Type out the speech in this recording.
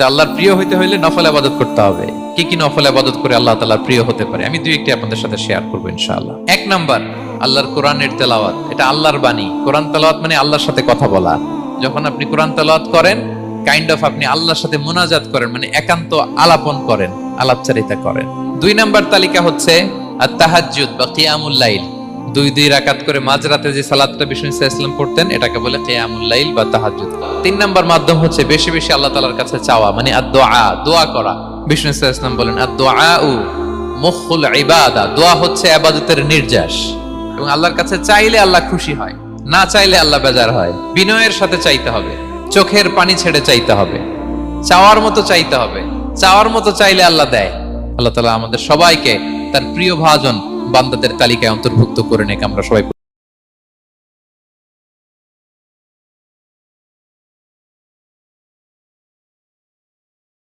আল্লাহর প্রিয় হইতে হইলে নফল ইবাদত করতে হবে। কি কি নফল ইবাদত করে আল্লাহ তাআলার প্রিয় হতে পারে আমি দুই একটি আপনাদের সাথে শেয়ার করব ইনশাআল্লাহ। এক নাম্বার, আল্লাহর কোরআনের তেলাওয়াত। এটা আল্লাহর বাণী। কোরআন তেলাওয়াত মানে আল্লাহর সাথে কথা বলা। যখন আপনি কোরআন তেলাওয়াত করেন, কাইন্ড অফ আপনি আল্লাহর সাথে মুনাজাত করেন, মানে একান্ত আলাপন করেন, আলাপচারিতা করেন। দুই নাম্বার তালিকা হচ্ছে আত-তাহাজ্জুদ বা কিয়ামুল লাইল। দুই রাকাত করে মাঝরাতে যে সালাতটা বিষ্ণু সাল্লাল্লাহু আলাইহি ওয়াসাল্লাম পড়তেন, এটাকে বলে কিয়ামুল লাইল বা তাহাজ্জুদ। তিন নাম্বার মাধ্যম হচ্ছে বেশি বেশি আল্লাহ তাআলার কাছে চাওয়া, মানে আদ-দুআ, দোয়া করা। বিষ্ণু সাল্লাল্লাহু আলাইহি ওয়াসাল্লাম বলেন আদ-দুআউ মুখুল ইবাদা, দোয়া হচ্ছে ইবাদতের নির্যাস। এবং আল্লাহর কাছে চাইলে আল্লাহ খুশি হয়, না চাইলে আল্লাহ বেজার হয়। বিনয়ের সাথে চাইতে হবে, চোখের পানি ছেড়ে চাইতে হবে, চাওয়ার মতো চাইতে হবে। চাওয়ার মতো চাইলে আল্লাহ দেয়। আল্লাহ তাআলা আমাদের সবাইকে তার প্রিয় ভাজন বান্দাদের তালিকায় অন্তর্ভুক্ত করে নেক আমরা সবাই।